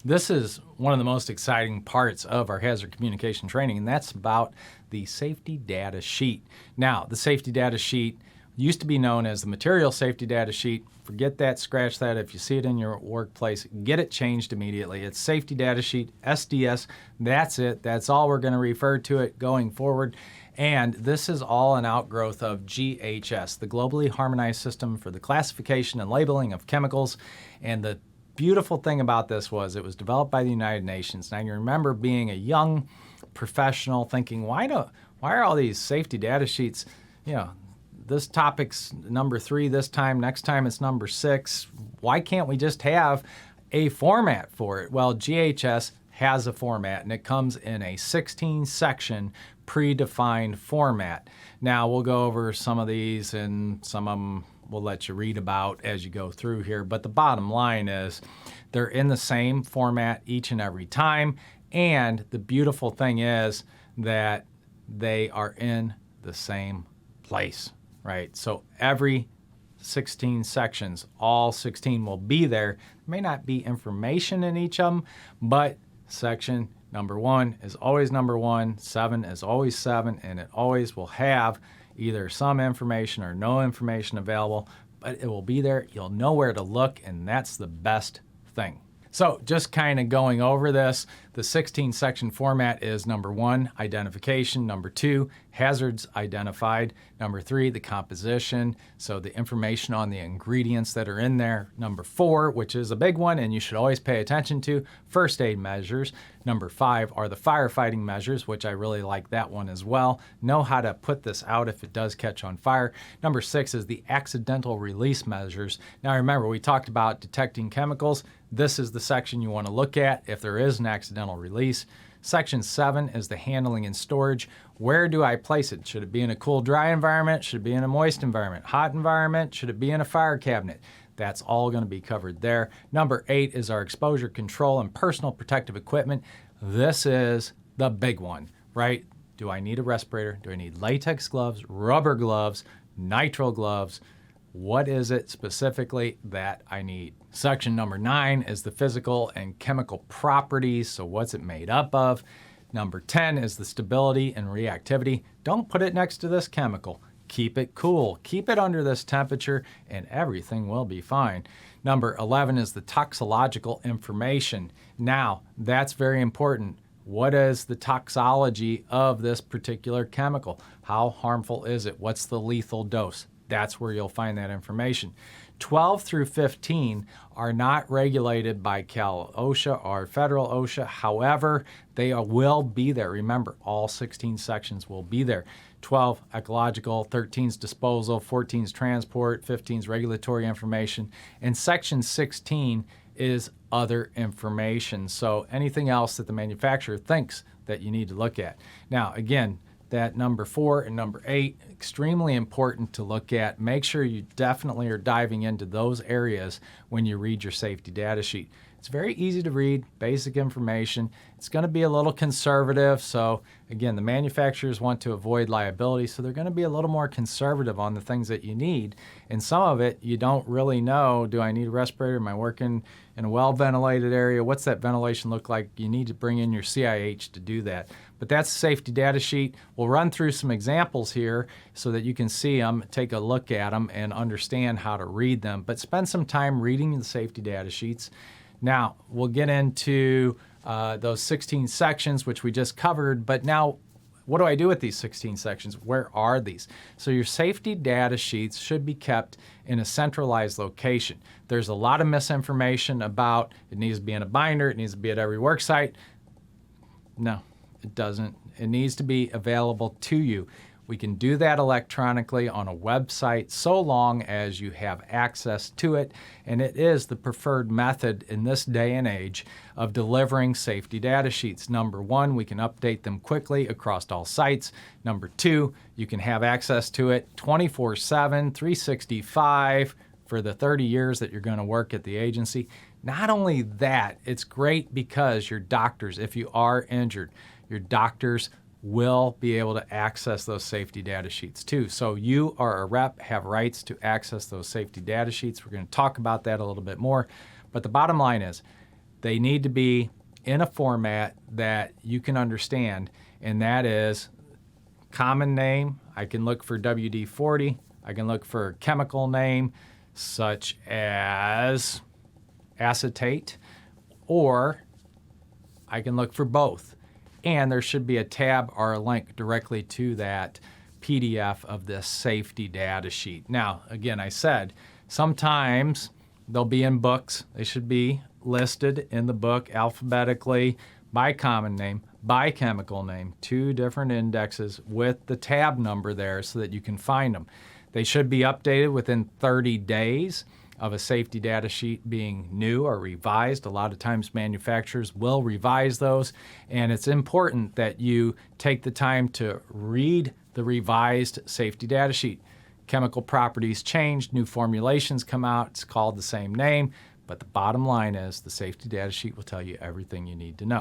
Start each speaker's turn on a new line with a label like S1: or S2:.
S1: This is one of the most exciting parts of our hazard communication training, and that's about the safety data sheet. Now, the safety data sheet used to be known as the material safety data sheet. Forget that, scratch that. If you see it in your workplace, get it changed immediately. It's safety data sheet, SDS, that's it. That's all we're going to refer to it going forward. And this is all an outgrowth of GHS, the Globally Harmonized System for the Classification and Labeling of Chemicals. And the beautiful thing about this was it was developed by the United Nations. And I remember being a young professional thinking, why are all these safety data sheets, this topic's number 3 this time, next time it's number 6. Why can't we just have a format for it? Well, GHS has a format, and it comes in a 16-section predefined format. Now, we'll go over some of these, and some of them we'll let you read about as you go through here. But the bottom line is they're in the same format each and every time. And the beautiful thing is that they are in the same place, right? So every 16 sections, all 16 will be there. There may not be information in each of them, but section number 1 is always number 1, 7 is always 7, and it always will have either some information or no information available, but it will be there. You'll know where to look, and that's the best thing. So just kind of going over this, the 16-section format is number 1, identification, number 2, hazards identified, number 3, the composition, so the information on the ingredients that are in there, number 4, which is a big one and you should always pay attention to, first aid measures, number 5 are the firefighting measures, which I really like that one as well, know how to put this out if it does catch on fire, number 6 is the accidental release measures. Now remember, we talked about detecting chemicals. This is the section you want to look at if there is an accidental release. Section 7 is the handling and storage. Where do I place it? Should it be in a cool, dry environment? Should it be in a moist environment? Hot environment? Should it be in a fire cabinet? That's all going to be covered there. Number 8 is our exposure control and personal protective equipment. This is the big one, right? Do I need a respirator? Do I need latex gloves, rubber gloves, nitrile gloves? What is it specifically that I need? Section number 9 is the physical and chemical properties. So what's it made up of? Number 10 is the stability and reactivity. Don't put it next to this chemical. Keep it cool. Keep it under this temperature and everything will be fine. Number 11 is the toxicological information. Now, that's very important. What is the toxology of this particular chemical? How harmful is it? What's the lethal dose? That's where you'll find that information. 12 through 15 are not regulated by Cal OSHA or federal OSHA. However, they will be there. Remember, all 16 sections will be there. 12, ecological, 13's disposal, 14's transport, 15's regulatory information, and section 16 is other information. So anything else that the manufacturer thinks that you need to look at. Now, again, that number 4 and number 8, extremely important to look at. Make sure you definitely are diving into those areas when you read your safety data sheet. It's very easy to read, basic information. It's going to be a little conservative. So again, the manufacturers want to avoid liability, so they're going to be a little more conservative on the things that you need. And some of it, you don't really know, do I need a respirator? Am I working in a well-ventilated area? What's that ventilation look like? You need to bring in your CIH to do that. But that's the safety data sheet. We'll run through some examples here so that you can see them, take a look at them, and understand how to read them. But spend some time reading the safety data sheets. Now, we'll get into those 16 sections, which we just covered. But now, what do I do with these 16 sections? Where are these? So your safety data sheets should be kept in a centralized location. There's a lot of misinformation about it needs to be in a binder, it needs to be at every work site. No, it doesn't. It needs to be available to you. We can do that electronically on a website so long as you have access to it, and it is the preferred method in this day and age of delivering safety data sheets. Number 1, we can update them quickly across all sites. Number 2, you can have access to it 24/7, 365 for the 30 years that you're going to work at the agency. Not only that, it's great because your doctors, if you are injured, your doctors will be able to access those safety data sheets too. So you or a rep have rights to access those safety data sheets. We're going to talk about that a little bit more. But the bottom line is, they need to be in a format that you can understand, and that is common name. I can look for WD-40. I can look for chemical name such as acetate, or I can look for both. And there should be a tab or a link directly to that PDF of this safety data sheet. Now, again, I said sometimes they'll be in books. They should be listed in the book alphabetically by common name, by chemical name, 2 different indexes with the tab number there so that you can find them. They should be updated within 30 days of a safety data sheet being new or revised. A lot of times manufacturers will revise those, and it's important that you take the time to read the revised safety data sheet. Chemical properties change, new formulations come out, it's called the same name, but the bottom line is the safety data sheet will tell you everything you need to know.